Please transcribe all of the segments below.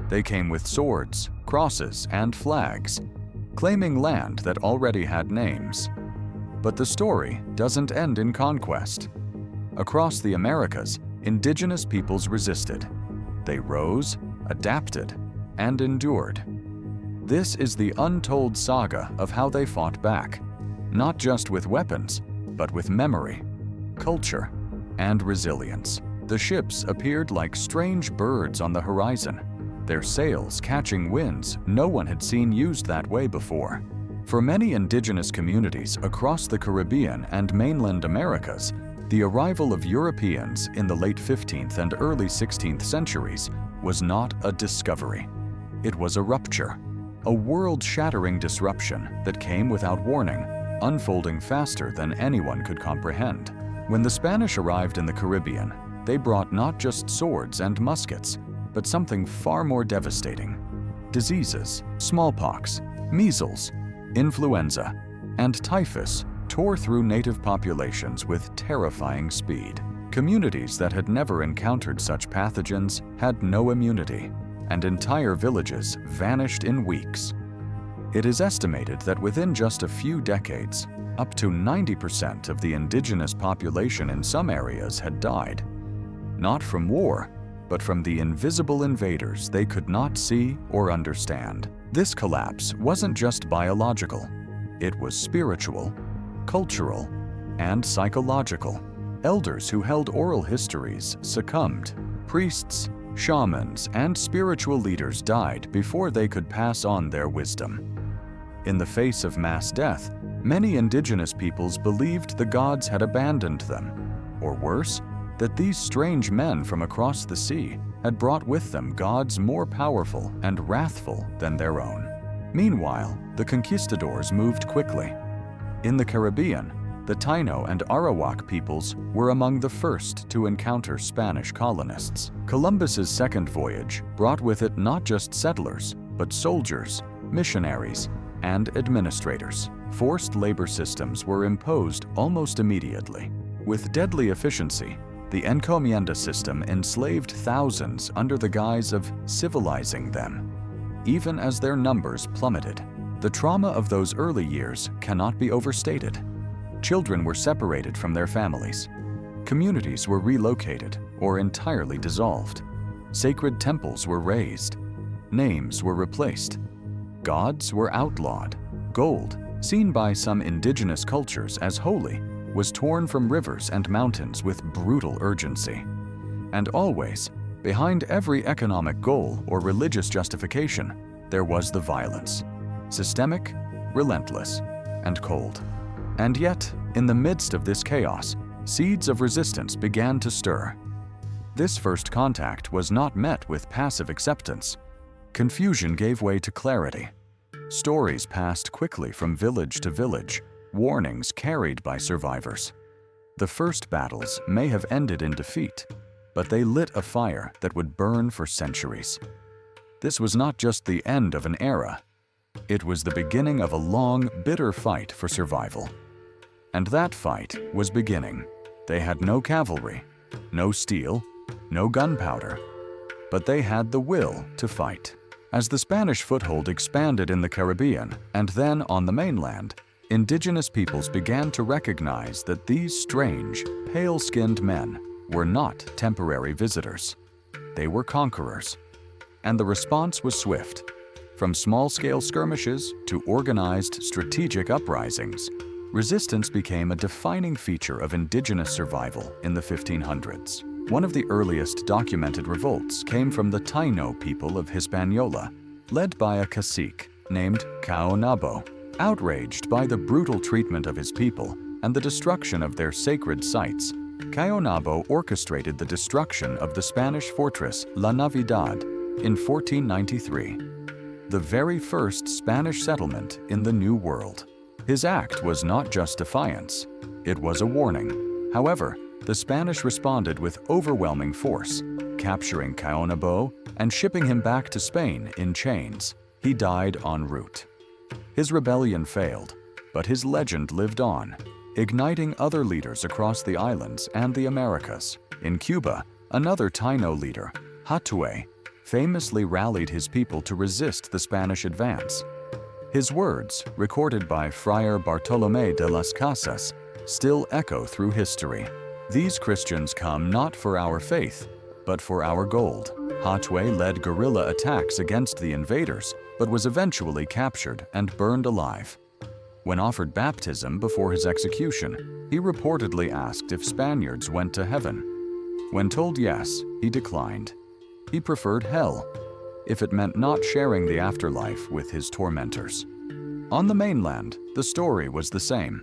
They came with swords, crosses, and flags, claiming land that already had names. But the story doesn't end in conquest. Across the Americas, indigenous peoples resisted. They rose, adapted, and endured. This is the untold saga of how they fought back, not just with weapons, but with memory, culture, and resilience. The ships appeared like strange birds on the horizon, their sails catching winds no one had seen used that way before. For many indigenous communities across the Caribbean and mainland Americas, the arrival of Europeans in the late 15th and early 16th centuries was not a discovery. It was a rupture, a world-shattering disruption that came without warning, unfolding faster than anyone could comprehend. When the Spanish arrived in the Caribbean, they brought not just swords and muskets, but something far more devastating. Diseases, smallpox, measles, influenza, and typhus tore through native populations with terrifying speed. Communities that had never encountered such pathogens had no immunity, and entire villages vanished in weeks. It is estimated that within just a few decades, up to 90% of the indigenous population in some areas had died, not from war, but from the invisible invaders they could not see or understand. This collapse wasn't just biological. It was spiritual, cultural, and psychological. Elders who held oral histories succumbed. Priests, shamans, and spiritual leaders died before they could pass on their wisdom. In the face of mass death, many indigenous peoples believed the gods had abandoned them, or worse, that these strange men from across the sea had brought with them gods more powerful and wrathful than their own. Meanwhile, the conquistadors moved quickly. In the Caribbean, the Taino and Arawak peoples were among the first to encounter Spanish colonists. Columbus's second voyage brought with it not just settlers, but soldiers, missionaries, and administrators. Forced labor systems were imposed almost immediately. With deadly efficiency, the encomienda system enslaved thousands under the guise of civilizing them. Even as their numbers plummeted, the trauma of those early years cannot be overstated. Children were separated from their families. Communities were relocated or entirely dissolved. Sacred temples were razed. Names were replaced. Gods were outlawed. Gold, seen by some indigenous cultures as holy, was torn from rivers and mountains with brutal urgency. And always, behind every economic goal or religious justification, there was the violence. Systemic, relentless, and cold. And yet, in the midst of this chaos, seeds of resistance began to stir. This first contact was not met with passive acceptance. Confusion gave way to clarity. Stories passed quickly from village to village, warnings carried by survivors. The first battles may have ended in defeat, but they lit a fire that would burn for centuries. This was not just the end of an era. It was the beginning of a long, bitter fight for survival. And that fight was beginning. They had no cavalry, no steel, no gunpowder, but they had the will to fight. As the Spanish foothold expanded in the Caribbean and then on the mainland, indigenous peoples began to recognize that these strange, pale-skinned men were not temporary visitors. They were conquerors. And the response was swift. From small-scale skirmishes to organized strategic uprisings, resistance became a defining feature of indigenous survival in the 1500s. One of the earliest documented revolts came from the Taino people of Hispaniola, led by a cacique named Caonabo. Outraged by the brutal treatment of his people and the destruction of their sacred sites, Caonabo orchestrated the destruction of the Spanish fortress La Navidad in 1493, the very first Spanish settlement in the New World. His act was not just defiance, it was a warning. However, the Spanish responded with overwhelming force, capturing Caonabo and shipping him back to Spain in chains. He died en route. His rebellion failed, but his legend lived on, igniting other leaders across the islands and the Americas. In Cuba, another Taino leader, Hatuey, famously rallied his people to resist the Spanish advance. His words, recorded by Friar Bartolomé de las Casas, still echo through history. "These Christians come not for our faith, but for our gold." Hatuey led guerrilla attacks against the invaders, but was eventually captured and burned alive. When offered baptism before his execution, he reportedly asked if Spaniards went to heaven. When told yes, he declined. He preferred hell, if it meant not sharing the afterlife with his tormentors. On the mainland, the story was the same.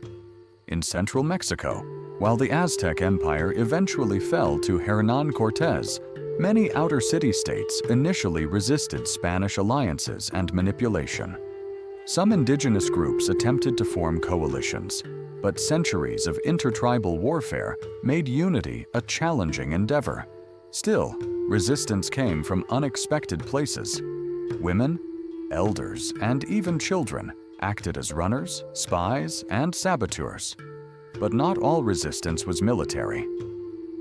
In central Mexico, while the Aztec Empire eventually fell to Hernán Cortés, many outer city-states initially resisted Spanish alliances and manipulation. Some indigenous groups attempted to form coalitions, but centuries of intertribal warfare made unity a challenging endeavor. Still, resistance came from unexpected places. Women, elders, and even children acted as runners, spies, and saboteurs. But not all resistance was military.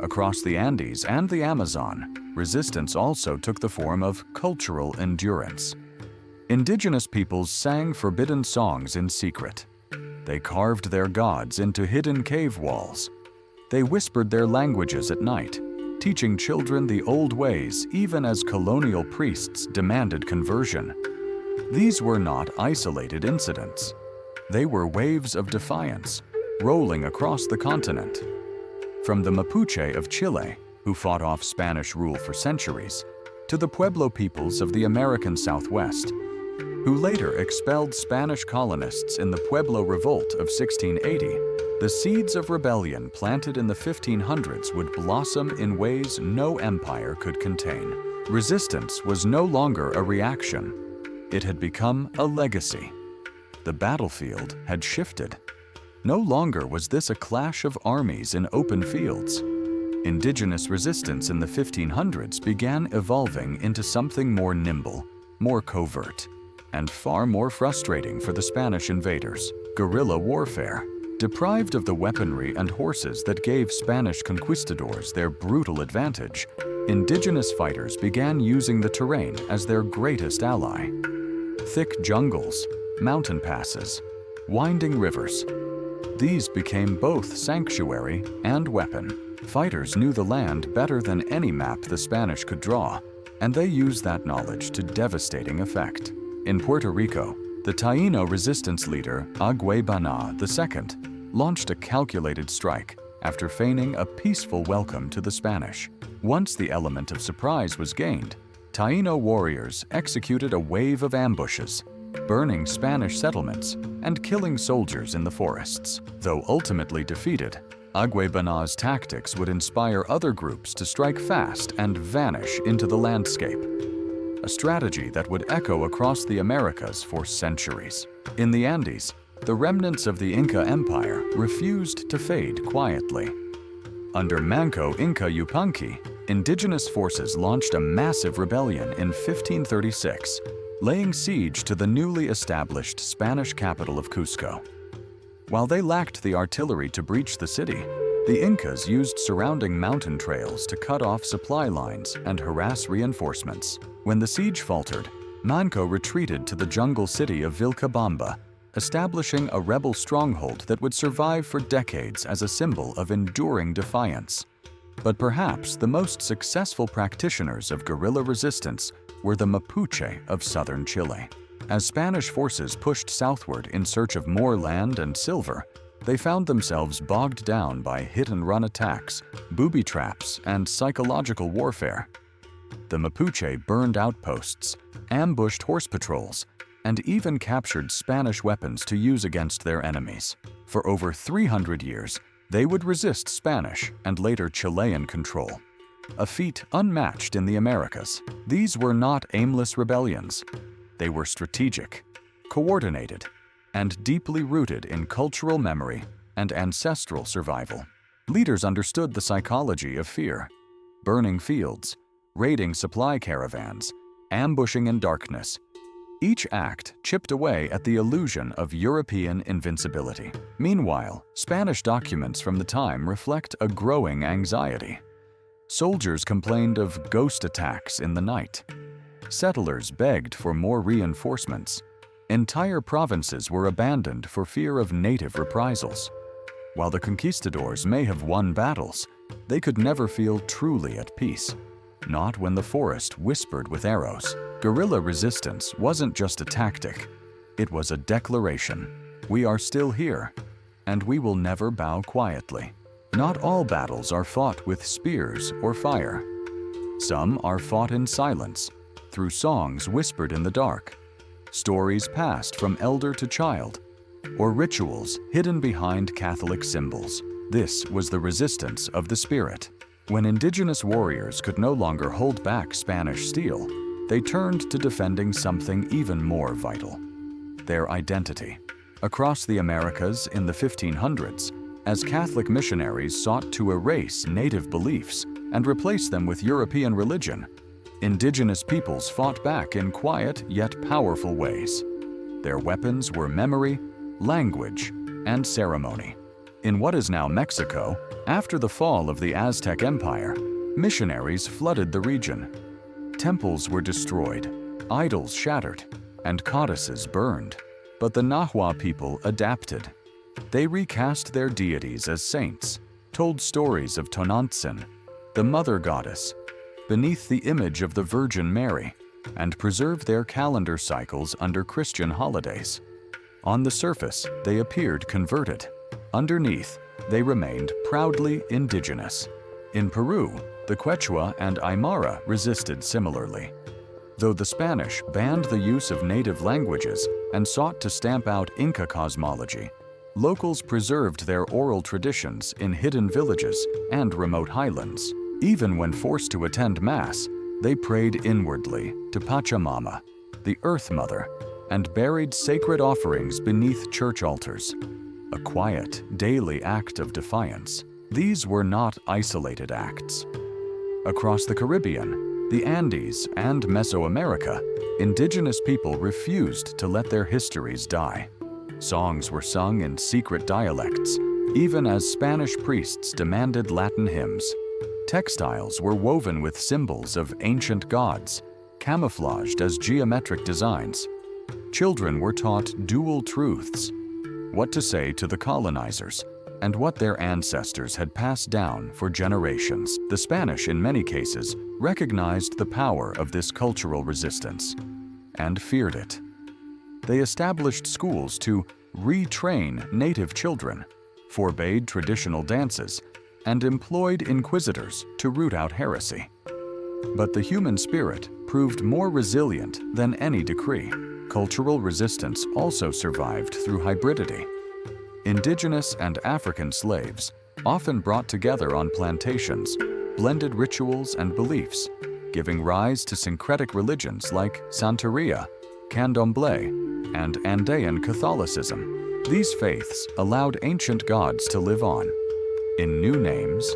Across the Andes and the Amazon, resistance also took the form of cultural endurance. Indigenous peoples sang forbidden songs in secret. They carved their gods into hidden cave walls. They whispered their languages at night, teaching children the old ways even as colonial priests demanded conversion. These were not isolated incidents. They were waves of defiance, rolling across the continent. From the Mapuche of Chile, who fought off Spanish rule for centuries, to the Pueblo peoples of the American Southwest, who later expelled Spanish colonists in the Pueblo Revolt of 1680, the seeds of rebellion planted in the 1500s would blossom in ways no empire could contain. Resistance was no longer a reaction. It had become a legacy. The battlefield had shifted. No longer was this a clash of armies in open fields. Indigenous resistance in the 1500s began evolving into something more nimble, more covert, and far more frustrating for the Spanish invaders: guerrilla warfare. Deprived of the weaponry and horses that gave Spanish conquistadors their brutal advantage, indigenous fighters began using the terrain as their greatest ally. Thick jungles, mountain passes, winding rivers. These became both sanctuary and weapon. Fighters knew the land better than any map the Spanish could draw, and they used that knowledge to devastating effect. In Puerto Rico, the Taíno resistance leader Agüey-Baná II launched a calculated strike after feigning a peaceful welcome to the Spanish. Once the element of surprise was gained, Taíno warriors executed a wave of ambushes, burning Spanish settlements and killing soldiers in the forests. Though ultimately defeated, Agüey-Baná's tactics would inspire other groups to strike fast and vanish into the landscape, a strategy that would echo across the Americas for centuries. In the Andes, the remnants of the Inca Empire refused to fade quietly. Under Manco Inca Yupanqui, indigenous forces launched a massive rebellion in 1536, laying siege to the newly established Spanish capital of Cusco. While they lacked the artillery to breach the city, the Incas used surrounding mountain trails to cut off supply lines and harass reinforcements. When the siege faltered, Manco retreated to the jungle city of Vilcabamba, establishing a rebel stronghold that would survive for decades as a symbol of enduring defiance. But perhaps the most successful practitioners of guerrilla resistance were the Mapuche of southern Chile. As Spanish forces pushed southward in search of more land and silver, they found themselves bogged down by hit-and-run attacks, booby traps, and psychological warfare. The Mapuche burned outposts, ambushed horse patrols, and even captured Spanish weapons to use against their enemies. For over 300 years, they would resist Spanish and later Chilean control, a feat unmatched in the Americas. These were not aimless rebellions. They were strategic, coordinated, and deeply rooted in cultural memory and ancestral survival. Leaders understood the psychology of fear: burning fields, raiding supply caravans, ambushing in darkness. Each act chipped away at the illusion of European invincibility. Meanwhile, Spanish documents from the time reflect a growing anxiety. Soldiers complained of ghost attacks in the night, settlers begged for more reinforcements. Entire provinces were abandoned for fear of native reprisals. While the conquistadors may have won battles, they could never feel truly at peace. Not when the forest whispered with arrows. Guerrilla resistance wasn't just a tactic. It was a declaration. We are still here, and we will never bow quietly. Not all battles are fought with spears or fire. Some are fought in silence, through songs whispered in the dark, stories passed from elder to child, or rituals hidden behind Catholic symbols. This was the resistance of the spirit. When indigenous warriors could no longer hold back Spanish steel, they turned to defending something even more vital: their identity. Across the Americas in the 1500s, as Catholic missionaries sought to erase native beliefs and replace them with European religion, indigenous peoples fought back in quiet yet powerful ways. Their weapons were memory, language, and ceremony. In what is now Mexico, after the fall of the Aztec Empire, missionaries flooded the region. Temples were destroyed, idols shattered, and codices burned. But the Nahua people adapted. They recast their deities as saints, told stories of Tonantzin, the mother goddess, beneath the image of the Virgin Mary, and preserved their calendar cycles under Christian holidays. On the surface, they appeared converted. Underneath, they remained proudly indigenous. In Peru, the Quechua and Aymara resisted similarly. Though the Spanish banned the use of native languages and sought to stamp out Inca cosmology, locals preserved their oral traditions in hidden villages and remote highlands. Even when forced to attend Mass, they prayed inwardly to Pachamama, the Earth Mother, and buried sacred offerings beneath church altars. A quiet, daily act of defiance. These were not isolated acts. Across the Caribbean, the Andes, and Mesoamerica, indigenous people refused to let their histories die. Songs were sung in secret dialects, even as Spanish priests demanded Latin hymns. Textiles were woven with symbols of ancient gods, camouflaged as geometric designs. Children were taught dual truths: what to say to the colonizers, and what their ancestors had passed down for generations. The Spanish, in many cases, recognized the power of this cultural resistance and feared it. They established schools to retrain native children, forbade traditional dances, and employed inquisitors to root out heresy. But the human spirit proved more resilient than any decree. Cultural resistance also survived through hybridity. Indigenous and African slaves, often brought together on plantations, blended rituals and beliefs, giving rise to syncretic religions like Santeria, Candomblé, and Andean Catholicism. These faiths allowed ancient gods to live on, in new names,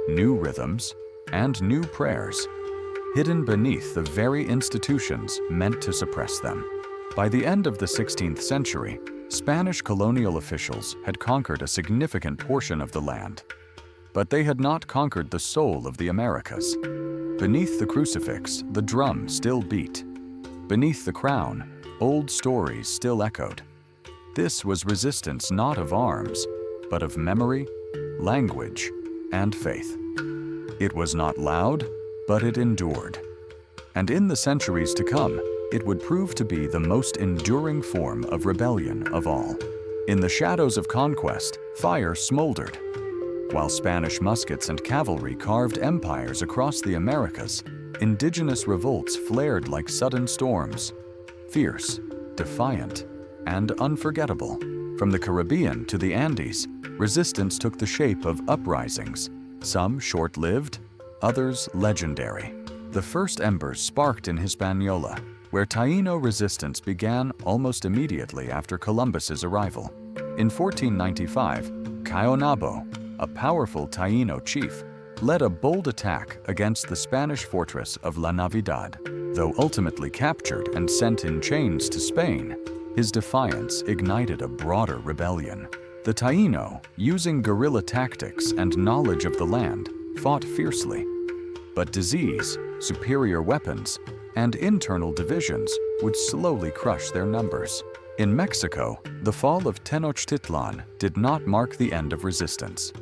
new rhythms, and new prayers, hidden beneath the very institutions meant to suppress them. By the end of the 16th century, Spanish colonial officials had conquered a significant portion of the land. But they had not conquered the soul of the Americas. Beneath the crucifix, the drum still beat. Beneath the crown, old stories still echoed. This was resistance not of arms, but of memory, language, and faith. It was not loud, but it endured. And in the centuries to come, it would prove to be the most enduring form of rebellion of all. In the shadows of conquest, fire smoldered. While Spanish muskets and cavalry carved empires across the Americas, indigenous revolts flared like sudden storms, fierce, defiant, and unforgettable. From the Caribbean to the Andes, resistance took the shape of uprisings, some short-lived, others legendary. The first embers sparked in Hispaniola, where Taino resistance began almost immediately after Columbus's arrival. In 1495, Caonabo, a powerful Taino chief, led a bold attack against the Spanish fortress of La Navidad. Though ultimately captured and sent in chains to Spain, his defiance ignited a broader rebellion. The Taino, using guerrilla tactics and knowledge of the land, fought fiercely. But disease, superior weapons, and internal divisions would slowly crush their numbers. In Mexico, the fall of Tenochtitlan did not mark the end of resistance.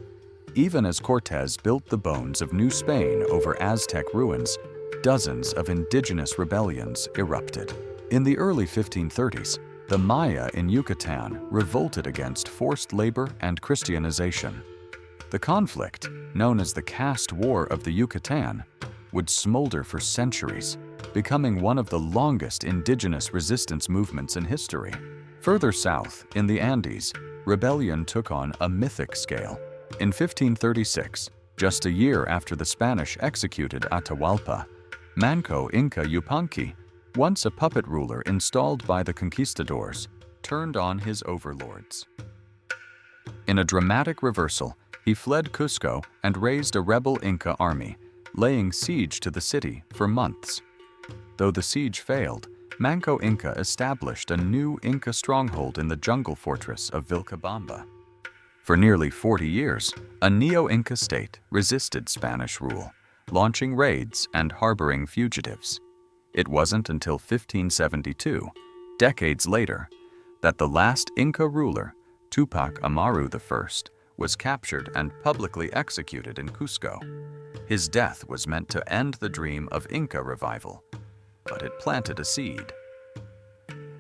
Even as Cortés built the bones of New Spain over Aztec ruins, dozens of indigenous rebellions erupted. In the early 1530s, the Maya in Yucatan revolted against forced labor and Christianization. The conflict, known as the Caste War of the Yucatan, would smolder for centuries, becoming one of the longest indigenous resistance movements in history. Further south, in the Andes, rebellion took on a mythic scale. In 1536, just a year after the Spanish executed Atahualpa, Manco Inca Yupanqui, once a puppet ruler installed by the conquistadors, turned on his overlords. In a dramatic reversal, he fled Cusco and raised a rebel Inca army, laying siege to the city for months. Though the siege failed, Manco Inca established a new Inca stronghold in the jungle fortress of Vilcabamba. For nearly 40 years, a neo-Inca state resisted Spanish rule, launching raids and harboring fugitives. It wasn't until 1572, decades later, that the last Inca ruler, Tupac Amaru I, was captured and publicly executed in Cusco. His death was meant to end the dream of Inca revival, but it planted a seed.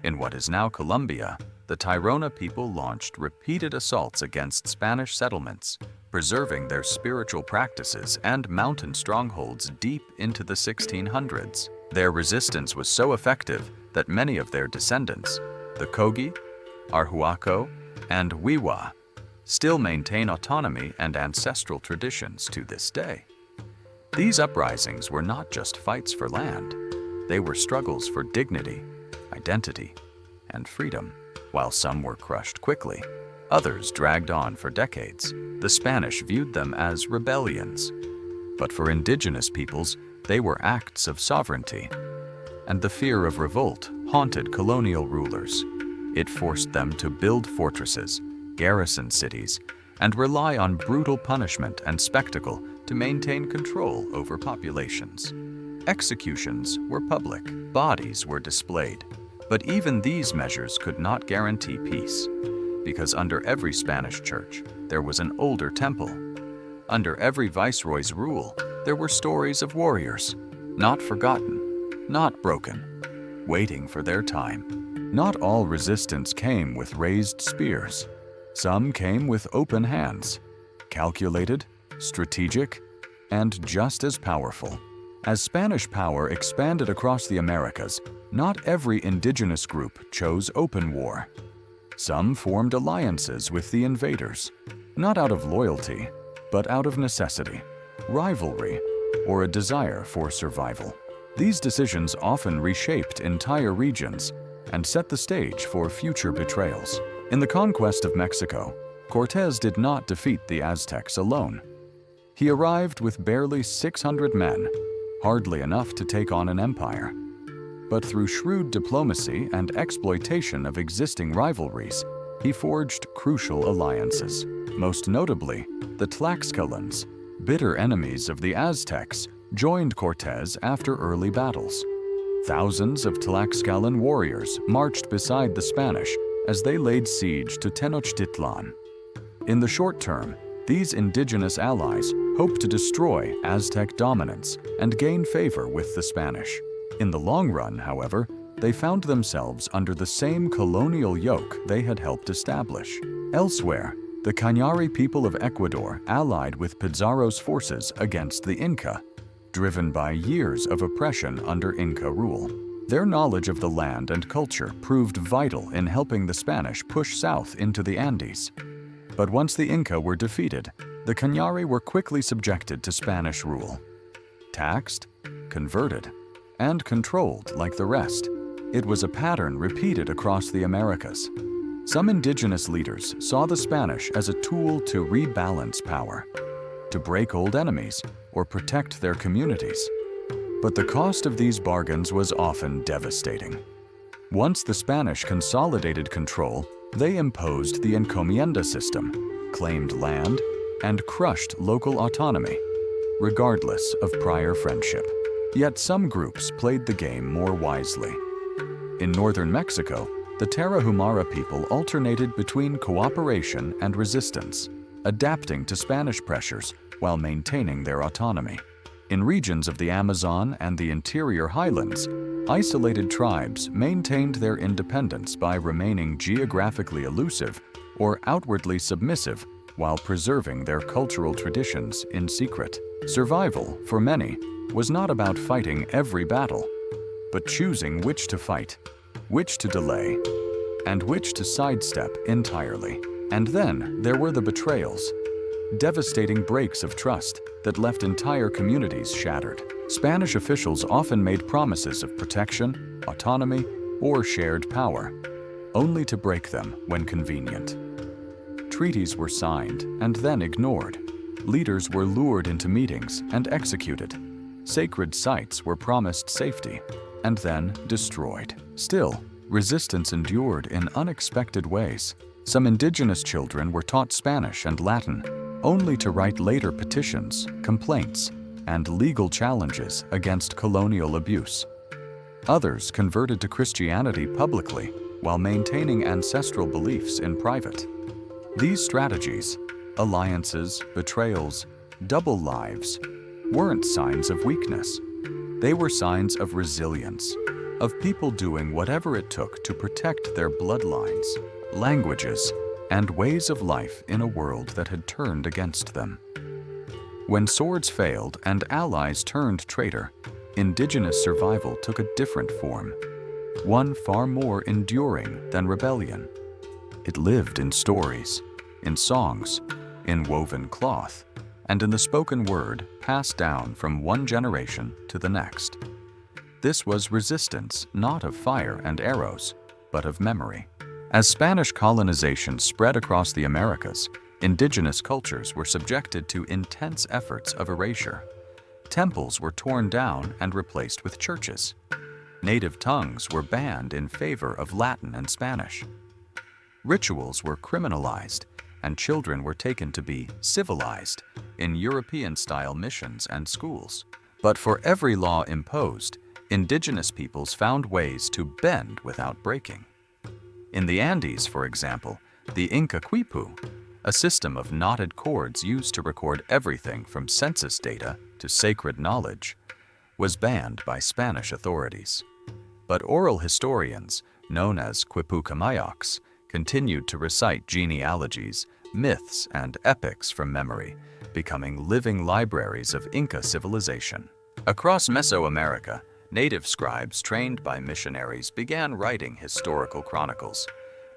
In what is now Colombia, the Tairona people launched repeated assaults against Spanish settlements, preserving their spiritual practices and mountain strongholds deep into the 1600s. Their resistance was so effective that many of their descendants, the Kogi, Arhuaco, and Wiwa, still maintain autonomy and ancestral traditions to this day. These uprisings were not just fights for land, they were struggles for dignity, identity, and freedom. While some were crushed quickly, others dragged on for decades. The Spanish viewed them as rebellions, but for indigenous peoples, they were acts of sovereignty. And the fear of revolt haunted colonial rulers. It forced them to build fortresses, garrison cities, and rely on brutal punishment and spectacle to maintain control over populations. Executions were public, bodies were displayed, but even these measures could not guarantee peace, because under every Spanish church, there was an older temple. Under every viceroy's rule, there were stories of warriors, not forgotten, not broken, waiting for their time. Not all resistance came with raised spears. Some came with open hands, calculated, strategic, and just as powerful. As Spanish power expanded across the Americas, not every indigenous group chose open war. Some formed alliances with the invaders, not out of loyalty, but out of necessity, rivalry, or a desire for survival. These decisions often reshaped entire regions and set the stage for future betrayals. In the conquest of Mexico, Cortés did not defeat the Aztecs alone. He arrived with barely 600 men, hardly enough to take on an empire. But through shrewd diplomacy and exploitation of existing rivalries, he forged crucial alliances. Most notably, the Tlaxcalans, bitter enemies of the Aztecs, joined Cortés after early battles. Thousands of Tlaxcalan warriors marched beside the Spanish as they laid siege to Tenochtitlan. In the short term, these indigenous allies hoped to destroy Aztec dominance and gain favor with the Spanish. In the long run, however, they found themselves under the same colonial yoke they had helped establish. Elsewhere, the Cañari people of Ecuador allied with Pizarro's forces against the Inca, driven by years of oppression under Inca rule. Their knowledge of the land and culture proved vital in helping the Spanish push south into the Andes. But once the Inca were defeated, the Cañari were quickly subjected to Spanish rule. Taxed, converted, and controlled like the rest, it was a pattern repeated across the Americas. Some indigenous leaders saw the Spanish as a tool to rebalance power, to break old enemies, or protect their communities. But the cost of these bargains was often devastating. Once the Spanish consolidated control, they imposed the encomienda system, claimed land, and crushed local autonomy, regardless of prior friendship. Yet some groups played the game more wisely. In northern Mexico, the Tarahumara people alternated between cooperation and resistance, adapting to Spanish pressures while maintaining their autonomy. In regions of the Amazon and the interior highlands, isolated tribes maintained their independence by remaining geographically elusive or outwardly submissive while preserving their cultural traditions in secret. Survival, for many, was not about fighting every battle, but choosing which to fight, which to delay, and which to sidestep entirely. And then there were the betrayals, devastating breaks of trust that left entire communities shattered. Spanish officials often made promises of protection, autonomy, or shared power, only to break them when convenient. Treaties were signed and then ignored. Leaders were lured into meetings and executed. Sacred sites were promised safety and then destroyed. Still, resistance endured in unexpected ways. Some indigenous children were taught Spanish and Latin, only to write later petitions, complaints, and legal challenges against colonial abuse. Others converted to Christianity publicly while maintaining ancestral beliefs in private. These strategies, alliances, betrayals, double lives, weren't signs of weakness. They were signs of resilience, of people doing whatever it took to protect their bloodlines, languages, and ways of life in a world that had turned against them. When swords failed and allies turned traitor, indigenous survival took a different form, one far more enduring than rebellion. It lived in stories, in songs, in woven cloth, and in the spoken word passed down from one generation to the next. This was resistance not of fire and arrows, but of memory. As Spanish colonization spread across the Americas, indigenous cultures were subjected to intense efforts of erasure. Temples were torn down and replaced with churches. Native tongues were banned in favor of Latin and Spanish. Rituals were criminalized, and children were taken to be civilized in European-style missions and schools. But for every law imposed, indigenous peoples found ways to bend without breaking. In the Andes, for example, the Inca quipu, a system of knotted cords used to record everything from census data to sacred knowledge, was banned by Spanish authorities. But oral historians, known as quipucamayaks, continued to recite genealogies, myths, and epics from memory, becoming living libraries of Inca civilization. Across Mesoamerica, native scribes trained by missionaries began writing historical chronicles,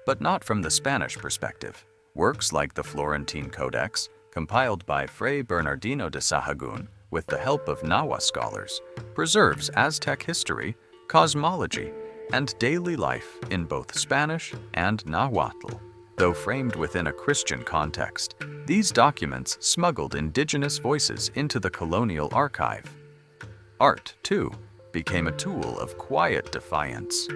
but not from the Spanish perspective. Works like the Florentine Codex, compiled by Fray Bernardino de Sahagún with the help of Nahua scholars, preserves Aztec history, cosmology, and daily life in both Spanish and Nahuatl. Though framed within a Christian context, these documents smuggled indigenous voices into the colonial archive. Art, too, became a tool of quiet defiance.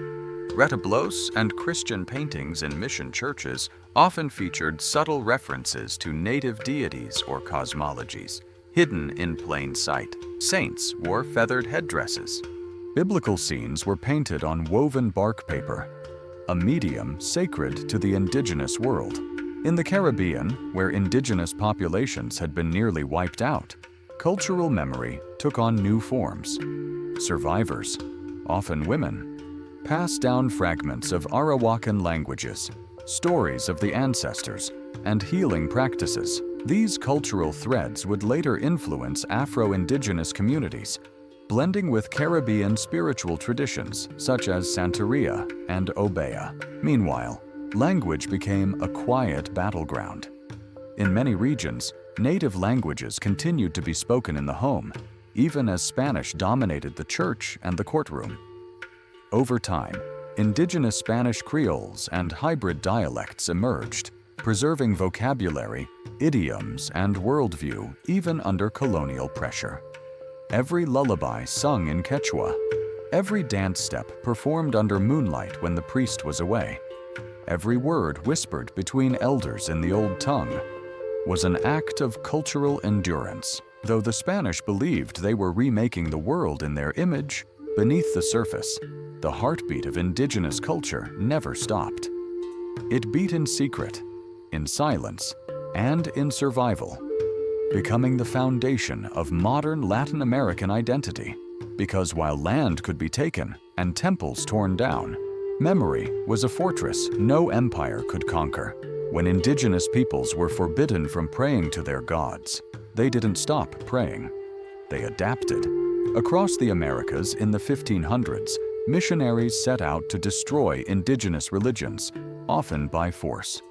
Retablos and Christian paintings in mission churches often featured subtle references to native deities or cosmologies, hidden in plain sight. Saints wore feathered headdresses. Biblical scenes were painted on woven bark paper, a medium sacred to the indigenous world. In the Caribbean, where indigenous populations had been nearly wiped out, cultural memory took on new forms. Survivors, often women, passed down fragments of Arawakan languages, stories of the ancestors, and healing practices. These cultural threads would later influence Afro-Indigenous communities, blending with Caribbean spiritual traditions such as Santeria and Obeah. Meanwhile, language became a quiet battleground. In many regions, native languages continued to be spoken in the home, even as Spanish dominated the church and the courtroom. Over time, indigenous Spanish creoles and hybrid dialects emerged, preserving vocabulary, idioms, and worldview even under colonial pressure. Every lullaby sung in Quechua, every dance step performed under moonlight when the priest was away, every word whispered between elders in the old tongue, was an act of cultural endurance. Though the Spanish believed they were remaking the world in their image, beneath the surface, the heartbeat of indigenous culture never stopped. It beat in secret, in silence, and in survival, becoming the foundation of modern Latin American identity. Because while land could be taken and temples torn down, memory was a fortress no empire could conquer. When indigenous peoples were forbidden from praying to their gods, they didn't stop praying. They adapted. Across the Americas in the 1500s, missionaries set out to destroy indigenous religions, often by force.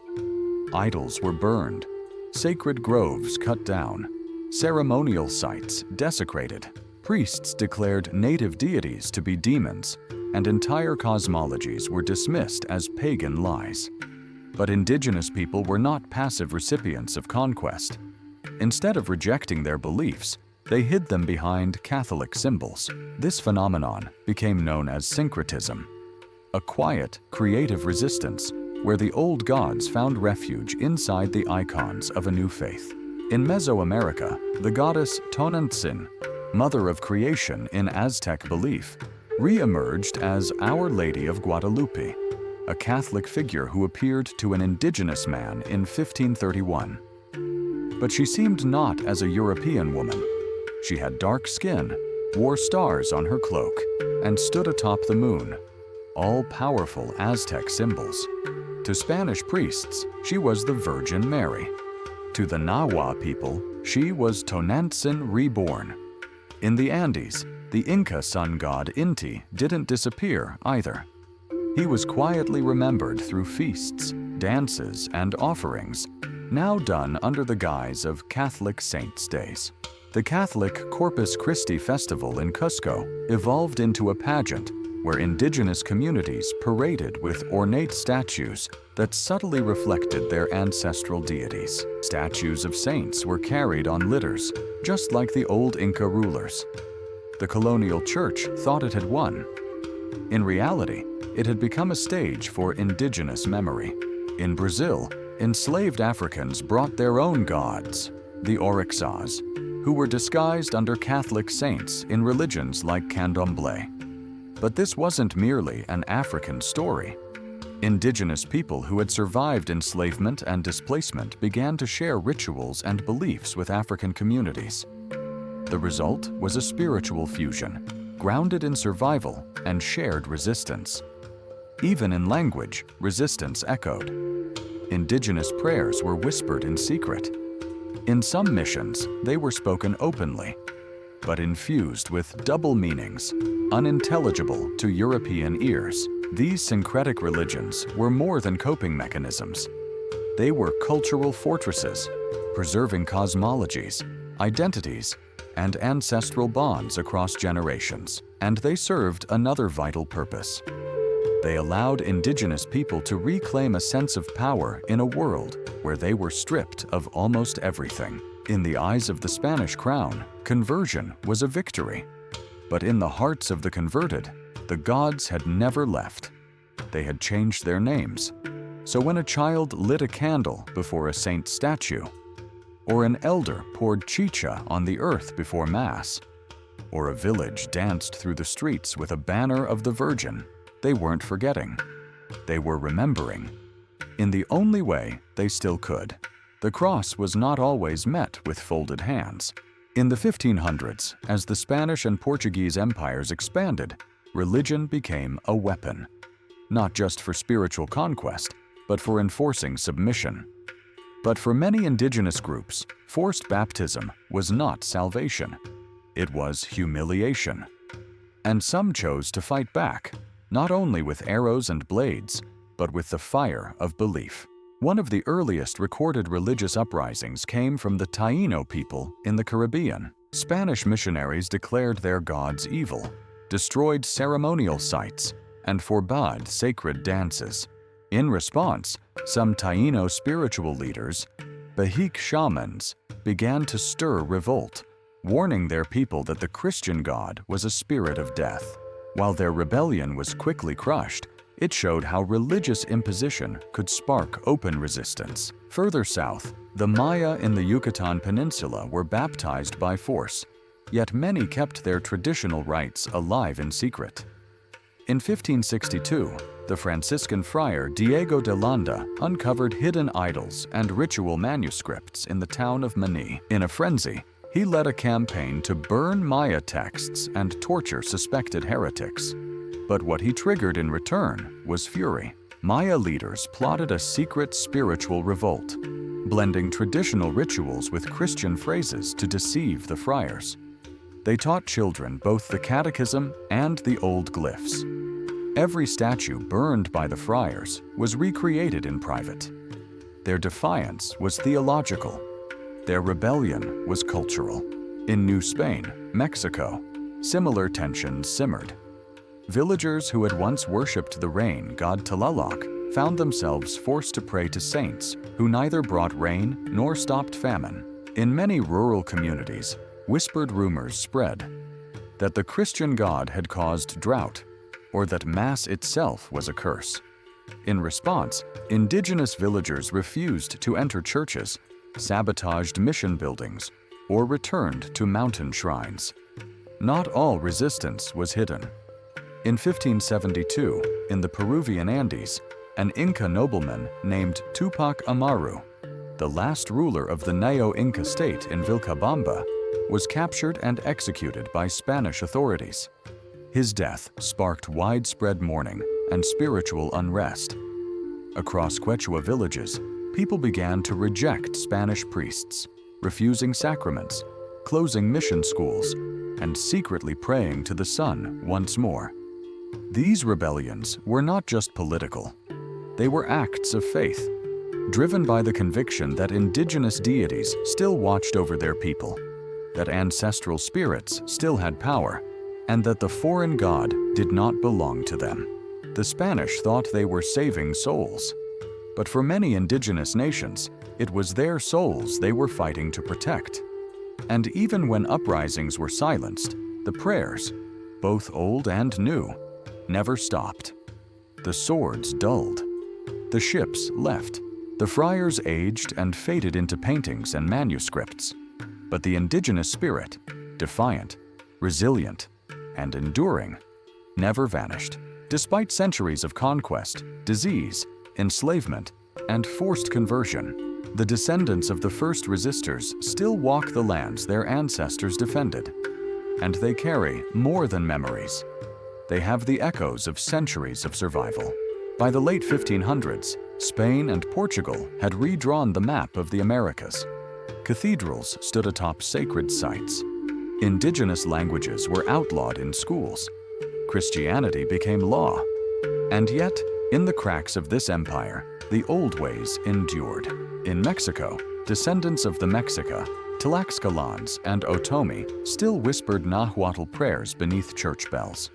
Idols were burned, sacred groves cut down, ceremonial sites desecrated. Priests declared native deities to be demons, and entire cosmologies were dismissed as pagan lies. But indigenous people were not passive recipients of conquest. Instead of rejecting their beliefs, they hid them behind Catholic symbols. This phenomenon became known as syncretism, a quiet, creative resistance where the old gods found refuge inside the icons of a new faith. In Mesoamerica, the goddess Tonantzin, mother of creation in Aztec belief, re-emerged as Our Lady of Guadalupe, a Catholic figure who appeared to an indigenous man in 1531. But she seemed not as a European woman. She had dark skin, wore stars on her cloak, and stood atop the moon, all powerful Aztec symbols. To Spanish priests, she was the Virgin Mary. To the Nahua people, she was Tonantzin reborn. In the Andes, the Inca sun god Inti didn't disappear either. He was quietly remembered through feasts, dances, and offerings, now done under the guise of Catholic saints' days. The Catholic Corpus Christi festival in Cusco evolved into a pageant where indigenous communities paraded with ornate statues that subtly reflected their ancestral deities. Statues of saints were carried on litters, just like the old Inca rulers. The colonial church thought it had won. In reality, it had become a stage for indigenous memory. In Brazil, enslaved Africans brought their own gods, the Orixás, who were disguised under Catholic saints in religions like Candomblé. But this wasn't merely an African story. Indigenous people who had survived enslavement and displacement began to share rituals and beliefs with African communities. The result was a spiritual fusion, grounded in survival and shared resistance. Even in language, resistance echoed. Indigenous prayers were whispered in secret. In some missions, they were spoken openly, but infused with double meanings, unintelligible to European ears. These syncretic religions were more than coping mechanisms. They were cultural fortresses, preserving cosmologies, identities, and ancestral bonds across generations. And they served another vital purpose. They allowed indigenous people to reclaim a sense of power in a world where they were stripped of almost everything. In the eyes of the Spanish crown, conversion was a victory. But in the hearts of the converted, the gods had never left. They had changed their names. So when a child lit a candle before a saint statue, or an elder poured chicha on the earth before Mass, or a village danced through the streets with a banner of the Virgin, they weren't forgetting. They were remembering, in the only way they still could. The cross was not always met with folded hands. In the 1500s, as the Spanish and Portuguese empires expanded, religion became a weapon, not just for spiritual conquest, but for enforcing submission. But for many indigenous groups, forced baptism was not salvation. It was humiliation. And some chose to fight back, not only with arrows and blades, but with the fire of belief. One of the earliest recorded religious uprisings came from the Taino people in the Caribbean. Spanish missionaries declared their gods evil, destroyed ceremonial sites, and forbade sacred dances. In response, some Taino spiritual leaders, Bahique shamans, began to stir revolt, warning their people that the Christian God was a spirit of death. While their rebellion was quickly crushed, It showed how religious imposition could spark open resistance. Further south, the Maya in the Yucatan Peninsula were baptized by force, yet many kept their traditional rites alive in secret. In 1562, the Franciscan friar Diego de Landa uncovered hidden idols and ritual manuscripts in the town of Mani. In a frenzy, he led a campaign to burn Maya texts and torture suspected heretics. But what he triggered in return was fury. Maya leaders plotted a secret spiritual revolt, blending traditional rituals with Christian phrases to deceive the friars. They taught children both the catechism and the old glyphs. Every statue burned by the friars was recreated in private. Their defiance was theological. Their rebellion was cultural. In New Spain, Mexico, similar tensions simmered. Villagers who had once worshipped the rain god Tlaloc found themselves forced to pray to saints who neither brought rain nor stopped famine. In many rural communities, whispered rumors spread that the Christian god had caused drought, or that Mass itself was a curse. In response, indigenous villagers refused to enter churches, sabotaged mission buildings, or returned to mountain shrines. Not all resistance was hidden. In 1572, in the Peruvian Andes, an Inca nobleman named Tupac Amaru, the last ruler of the Neo-Inca state in Vilcabamba, was captured and executed by Spanish authorities. His death sparked widespread mourning and spiritual unrest. Across Quechua villages, people began to reject Spanish priests, refusing sacraments, closing mission schools, and secretly praying to the sun once more. These rebellions were not just political. They were acts of faith, driven by the conviction that indigenous deities still watched over their people, that ancestral spirits still had power, and that the foreign god did not belong to them. The Spanish thought they were saving souls, but for many indigenous nations, it was their souls they were fighting to protect. And even when uprisings were silenced, the prayers, both old and new, never stopped. The swords dulled. The ships left. The friars aged and faded into paintings and manuscripts. But the indigenous spirit, defiant, resilient, and enduring, never vanished. Despite centuries of conquest, disease, enslavement, and forced conversion, the descendants of the first resistors still walk the lands their ancestors defended. And they carry more than memories. They have the echoes of centuries of survival. By the late 1500s, Spain and Portugal had redrawn the map of the Americas. Cathedrals stood atop sacred sites. Indigenous languages were outlawed in schools. Christianity became law. And yet, in the cracks of this empire, the old ways endured. In Mexico, descendants of the Mexica, Tlaxcalans, and Otomi still whispered Nahuatl prayers beneath church bells.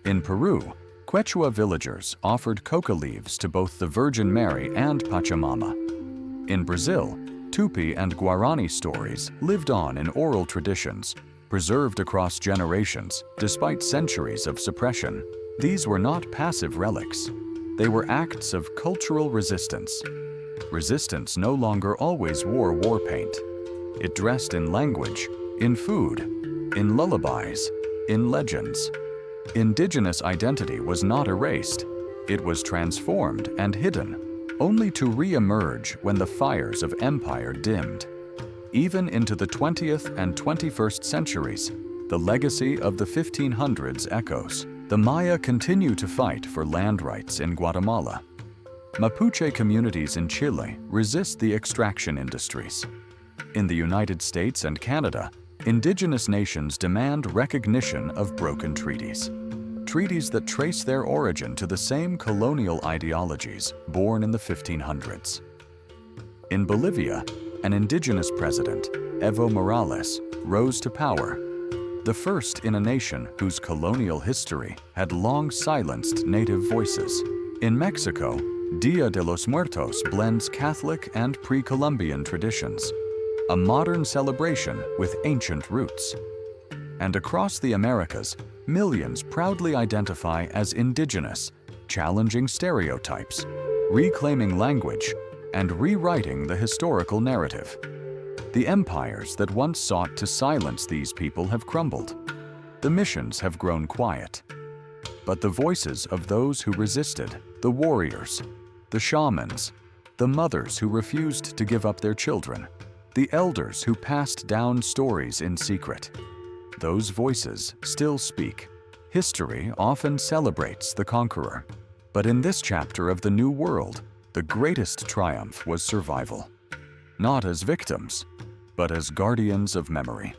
In Peru, Quechua villagers offered coca leaves to both the Virgin Mary and Pachamama. In Brazil, Tupi and Guarani stories lived on in oral traditions, preserved across generations despite centuries of suppression. These were not passive relics. They were acts of cultural resistance. Resistance no longer always wore war paint. It dressed in language, in food, in lullabies, in legends. Indigenous identity was not erased. It was transformed and hidden, only to re-emerge when the fires of empire dimmed. Even into the 20th and 21st centuries, the legacy of the 1500s echoes. The Maya continue to fight for land rights in Guatemala. Mapuche communities in Chile resist the extraction industries. In the United States and Canada, indigenous nations demand recognition of broken treaties. Treaties that trace their origin to the same colonial ideologies born in the 1500s. In Bolivia, an indigenous president, Evo Morales, rose to power, the first in a nation whose colonial history had long silenced native voices. In Mexico, Dia de los Muertos blends Catholic and pre-Columbian traditions, a modern celebration with ancient roots. And across the Americas, millions proudly identify as indigenous, challenging stereotypes, reclaiming language, and rewriting the historical narrative. The empires that once sought to silence these people have crumbled. The missions have grown quiet. But the voices of those who resisted, the warriors, the shamans, the mothers who refused to give up their children, the elders who passed down stories in secret, those voices still speak. History often celebrates the conqueror, but in this chapter of the New World, the greatest triumph was survival. Not as victims, but as guardians of memory.